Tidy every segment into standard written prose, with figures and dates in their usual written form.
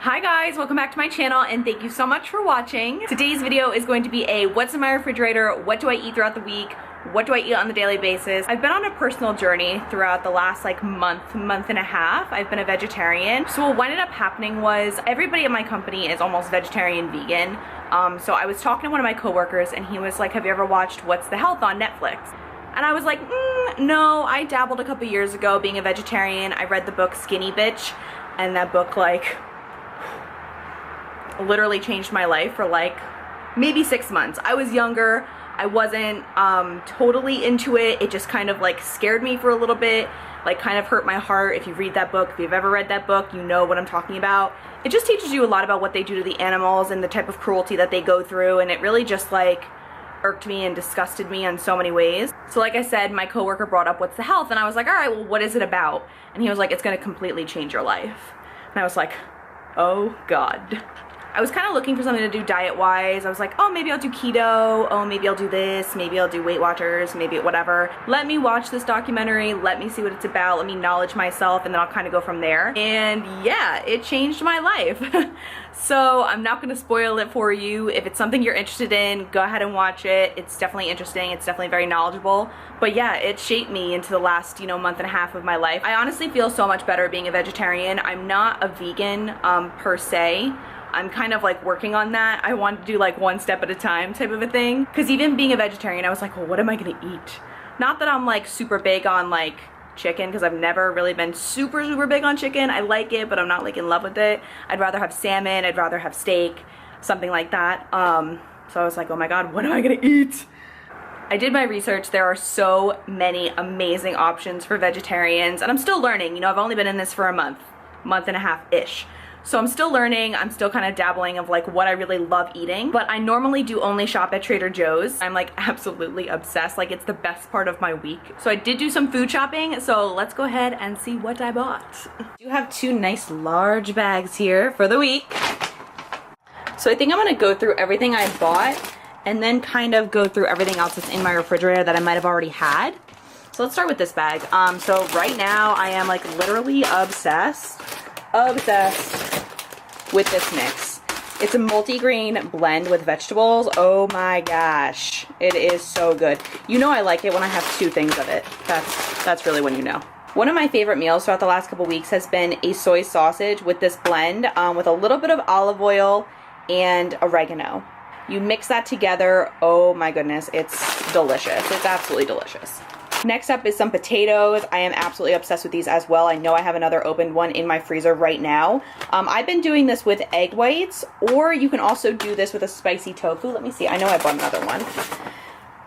Hi guys, welcome back to my channel and thank you so much for watching. Today's video is going to be a what's in my refrigerator, what do I eat throughout the week, what do I eat on the daily basis. I've been on a personal journey throughout the last month and a half. I've been a vegetarian. So what ended up happening was everybody at my company is almost vegetarian vegan. So I was talking to one of my coworkers and he was like, have you ever watched What's the Health on Netflix? And I was like, no, I dabbled a couple years ago being a vegetarian. I read the book Skinny Bitch and that book literally changed my life for maybe 6 months. I was younger. I wasn't totally into it. It just kind of scared me for a little bit, kind of hurt my heart. If you read that book, if you've ever read that book, you know what I'm talking about. It just teaches you a lot about what they do to the animals and the type of cruelty that they go through, and it really just irked me and disgusted me in so many ways. So like I said, my coworker brought up What's the Health, and I was like, all right, well, what is it about? And he was like, it's gonna completely change your life. And I was like, oh God. I was kind of looking for something to do diet-wise. I was like, oh, maybe I'll do keto. Oh, maybe I'll do this. Maybe I'll do Weight Watchers. Maybe whatever. Let me watch this documentary. Let me see what it's about. Let me knowledge myself, and then I'll kind of go from there. And yeah, it changed my life. So I'm not going to spoil it for you. If it's something you're interested in, go ahead and watch it. It's definitely interesting. It's definitely very knowledgeable. But yeah, it shaped me into the last, month and a half of my life. I honestly feel so much better being a vegetarian. I'm not a vegan per se. I'm kind of working on that. I want to do one step at a time type of a thing. Because even being a vegetarian, I was like, well, what am I gonna eat? Not that I'm super big on chicken, because I've never really been super big on chicken. I like it, but I'm not in love with it. I'd rather have salmon, I'd rather have steak, something like that. So I was like, oh my God, what am I gonna eat? I did my research. There are so many amazing options for vegetarians, and I'm still learning. I've only been in this for a month and a half-ish. So I'm still learning. I'm still kind of dabbling of what I really love eating. But I normally do only shop at Trader Joe's. I'm absolutely obsessed. It's the best part of my week. So I did do some food shopping. So let's go ahead and see what I bought. I do have two nice large bags here for the week. So I think I'm gonna go through everything I bought and then kind of go through everything else that's in my refrigerator that I might have already had. So let's start with this bag. So right now I am literally obsessed with this mix. It's a multi-grain blend with vegetables. Oh my gosh, it is so good. I like it when I have two things of it. That's really when you know. One of my favorite meals throughout the last couple weeks has been a soy sausage with this blend with a little bit of olive oil and oregano. You mix that together, oh my goodness, it's delicious. It's absolutely delicious. Next up is some potatoes. I am absolutely obsessed with these as well. I know I have another opened one in my freezer right now. I've been doing this with egg whites, or you can also do this with a spicy tofu. Let me see. I know I bought another one.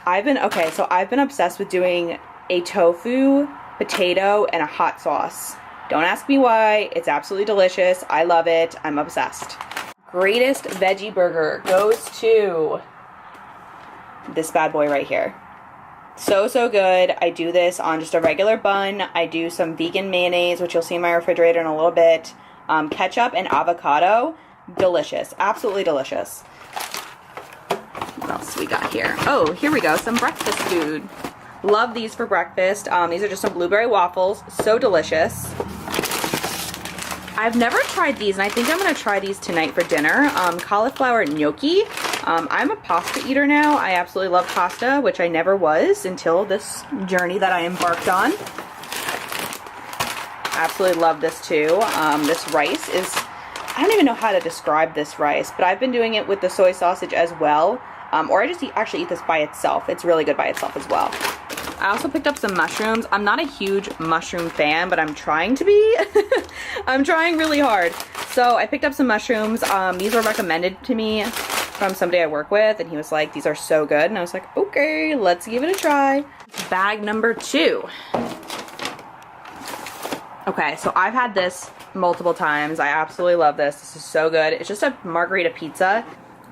I've been obsessed with doing a tofu, potato, and a hot sauce. Don't ask me why. It's absolutely delicious. I love it. I'm obsessed. Greatest veggie burger goes to this bad boy right here. So good. I do this on just a regular bun. I do some vegan mayonnaise, which you'll see in my refrigerator in a little bit. Ketchup and avocado. Delicious. Absolutely delicious. What else we got here? Oh, here we go. Some breakfast food. Love these for breakfast. These are just some blueberry waffles. So delicious. I've never tried these, and I think I'm going to try these tonight for dinner. Cauliflower gnocchi. I'm a pasta eater now. I absolutely love pasta, which I never was until this journey that I embarked on. Absolutely love this too. This rice is, I don't even know how to describe this rice, but I've been doing it with the soy sausage as well. Or I just actually eat this by itself. It's really good by itself as well. I also picked up some mushrooms. I'm not a huge mushroom fan, but I'm trying to be. I'm trying really hard. So I picked up some mushrooms. These were recommended to me from somebody I work with, and he was like, these are so good. And I was like, okay, let's give it a try. Bag number 2. Okay, so I've had this multiple times. I absolutely love this. This is so good. It's just a margarita pizza.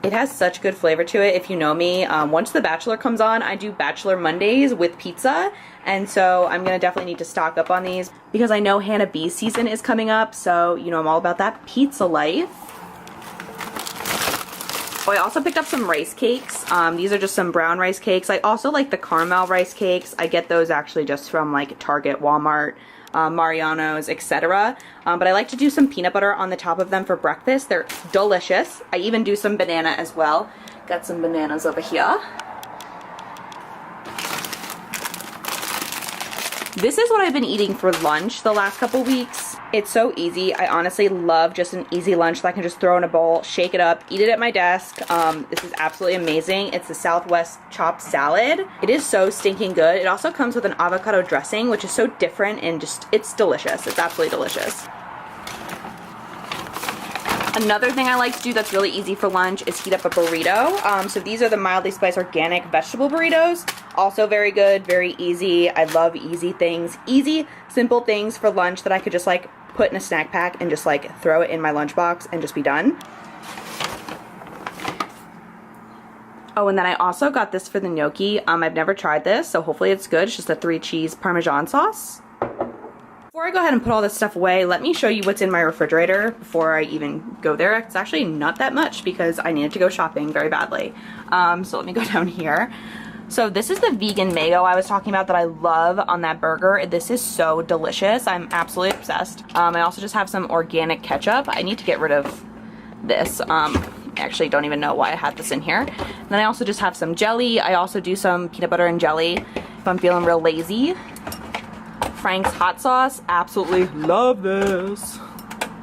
It has such good flavor to it. If you know me, once The Bachelor comes on, I do Bachelor Mondays with pizza. And so I'm going to definitely need to stock up on these because I know Hannah B's season is coming up. So, I'm all about that pizza life. Oh, I also picked up some rice cakes. These are just some brown rice cakes. I also like the caramel rice cakes. I get those actually just from like Target, Walmart, Mariano's, etc. But I like to do some peanut butter on the top of them for breakfast. They're delicious. I even do some banana as well. Got some bananas over here. This is what I've been eating for lunch the last couple weeks. It's so easy. I honestly love just an easy lunch that I can just throw in a bowl, shake it up, eat it at my desk. This is absolutely amazing. It's the Southwest chopped salad. It is so stinking good. It also comes with an avocado dressing, which is so different and just, it's delicious. It's absolutely delicious. Another thing I like to do that's really easy for lunch is heat up a burrito. So these are the mildly spiced organic vegetable burritos. Also very good, very easy. I love easy things. Easy, simple things for lunch that I could just like put in a snack pack and just like throw it in my lunchbox and just be done. Oh, and then I also got this for the gnocchi. I've never tried this, so hopefully it's good. It's just a 3-cheese Parmesan sauce. Before I go ahead and put all this stuff away, let me show you what's in my refrigerator before I even go there. It's actually not that much because I needed to go shopping very badly. So let me go down here. So this is the vegan mayo I was talking about that I love on that burger. This is so delicious. I'm absolutely obsessed. I also just have some organic ketchup. I need to get rid of this. I actually don't even know why I had this in here. And then I also just have some jelly. I also do some peanut butter and jelly if I'm feeling real lazy. Frank's hot sauce, absolutely love this.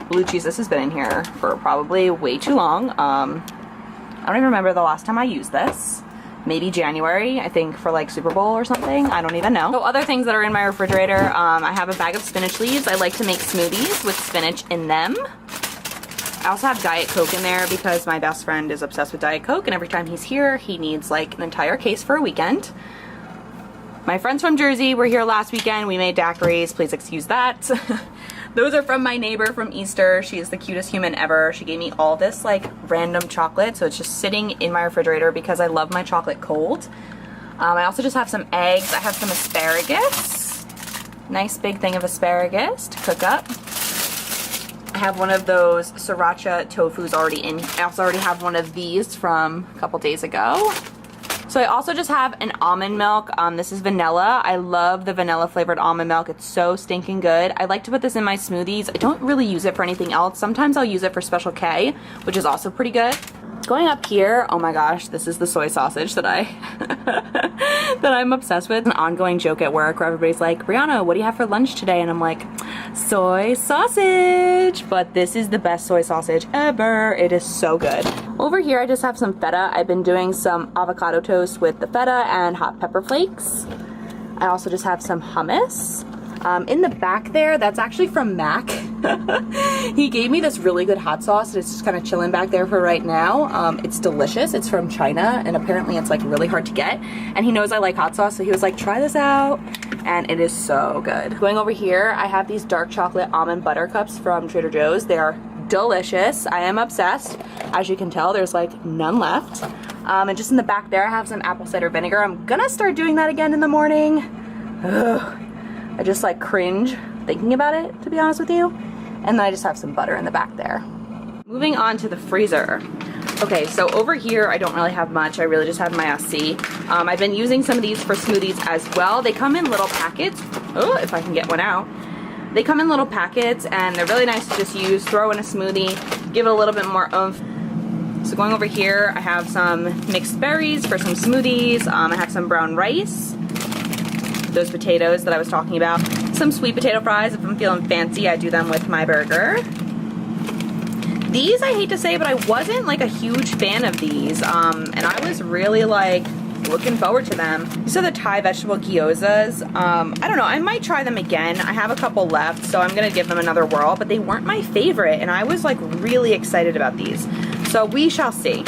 Blue cheese, this has been in here for probably way too long. I don't even remember the last time I used this. Maybe January, I think for like Super Bowl or something. I don't even know. So other things that are in my refrigerator, I have a bag of spinach leaves. I like to make smoothies with spinach in them. I also have Diet Coke in there because my best friend is obsessed with Diet Coke, and every time he's here, he needs like an entire case for a weekend. My friends from Jersey were here last weekend. We made daiquiris, please excuse that. Those are from my neighbor from Easter. She is the cutest human ever. She gave me all this like random chocolate, so it's just sitting in my refrigerator because I love my chocolate cold. I also just have some eggs. I have some asparagus. Nice big thing of asparagus to cook up. I have one of those sriracha tofus already in. I also already have one of these from a couple days ago. So I also just have an almond milk. This is vanilla. I love the vanilla flavored almond milk. It's so stinking good. I like to put this in my smoothies. I don't really use it for anything else. Sometimes I'll use it for Special K, which is also pretty good. Going up here, oh my gosh, this is the soy sausage that that I'm obsessed with. An ongoing joke at work where everybody's like, Brianna, what do you have for lunch today? And I'm like, soy sausage. But this is the best soy sausage ever. It is so good. Over here, I just have some feta. I've been doing some avocado toast with the feta and hot pepper flakes. I also just have some hummus. In the back there, that's actually from Mac. He gave me this really good hot sauce, and it's just kind of chilling back there for right now. It's delicious. It's from China, and apparently it's like really hard to get. And he knows I like hot sauce, so he was like, try this out. And it is so good. Going over here, I have these dark chocolate almond butter cups from Trader Joe's. They are delicious. I am obsessed. As you can tell, there's like none left. And just in the back there, I have some apple cider vinegar. I'm gonna start doing that again in the morning. Ugh. I just like cringe thinking about it, to be honest with you. And then I just have some butter in the back there. Moving on to the freezer. Okay, so over here, I don't really have much. I really just have my SC. I've been using some of these for smoothies as well. They come in little packets. Oh, if I can get one out. They come in little packets, and they're really nice to just use, throw in a smoothie, give it a little bit more oomph. So going over here, I have some mixed berries for some smoothies. I have some brown rice. Those potatoes that I was talking about. Some sweet potato fries. If I'm feeling fancy, I do them with my burger. These, I hate to say, but I wasn't like a huge fan of these. And I was really like looking forward to them. These are the Thai vegetable gyozas. I don't know, I might try them again. I have a couple left, so I'm gonna give them another whirl, but they weren't my favorite, and I was like really excited about these. So we shall see.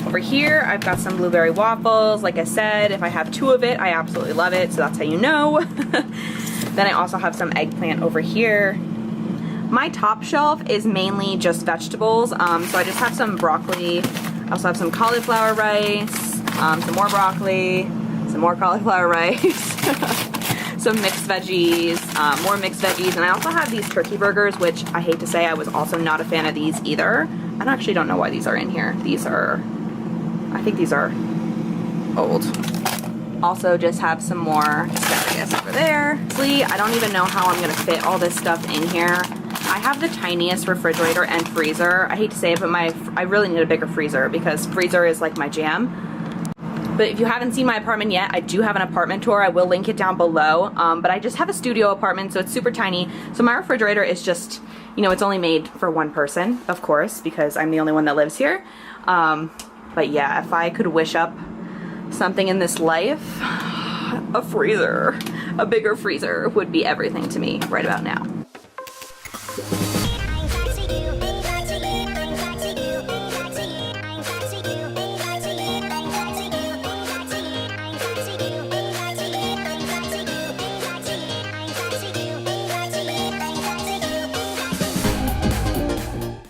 Over here, I've got some blueberry waffles. Like I said, if I have 2 of it, I absolutely love it, so that's how you know. Then I also have some eggplant over here. My top shelf is mainly just vegetables, so I just have some broccoli. I also have some cauliflower rice, some more broccoli, some more cauliflower rice, some mixed veggies, more mixed veggies, and I also have these turkey burgers, which I hate to say, I was also not a fan of these either. I actually don't know why these are in here. These are I think these are old. Also just have some more asparagus over there. Honestly, I don't even know how I'm gonna fit all this stuff in here. I have the tiniest refrigerator and freezer. I hate to say it, but I really need a bigger freezer because freezer is like my jam. But if you haven't seen my apartment yet, I do have an apartment tour. I will link it down below. But I just have a studio apartment, so it's super tiny. So my refrigerator is just, you know, it's only made for one person, of course, because I'm the only one that lives here. But yeah, if I could wish up something in this life, a freezer, a bigger freezer would be everything to me right about now.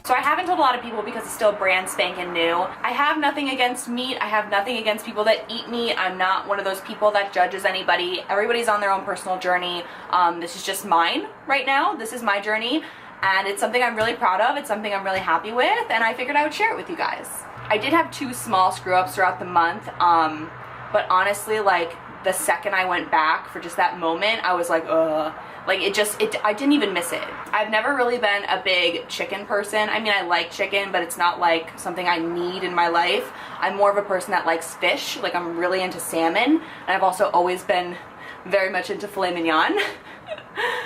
So I haven't told a lot of people because it's still brand spanking new. I have nothing against meat. I have nothing against people that eat meat. I'm not one of those people that judges anybody. Everybody's on their own personal journey. This is just mine right now. This is my journey, and it's something I'm really proud of. It's something I'm really happy with, and I figured I would share it with you guys. I did have 2 small screw-ups throughout the month, but honestly, like, the second I went back for just that moment, I was like, ugh. Like, I didn't even miss it. I've never really been a big chicken person. I mean, I like chicken, but it's not like something I need in my life. I'm more of a person that likes fish. Like, I'm really into salmon, and I've also always been very much into filet mignon.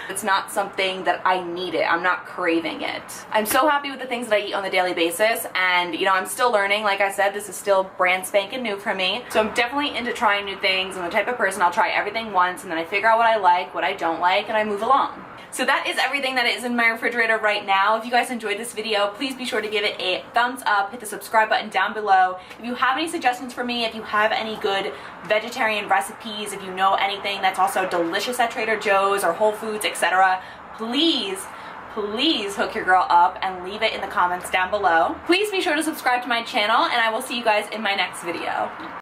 It's not something that I need it. I'm not craving it. I'm so happy with the things that I eat on a daily basis, and you know, I'm still learning. Like I said, this is still brand spanking new for me. So I'm definitely into trying new things. I'm the type of person, I'll try everything once and then I figure out what I like, what I don't like, and I move along. So that is everything that is in my refrigerator right now. If you guys enjoyed this video, please be sure to give it a thumbs up, hit the subscribe button down below. If you have any suggestions for me, if you have any good vegetarian recipes, if you know anything that's also delicious at Trader Joe's or Whole Foods, etc., please hook your girl up and leave it in the comments down below. Please be sure to subscribe to my channel, and I will see you guys in my next video.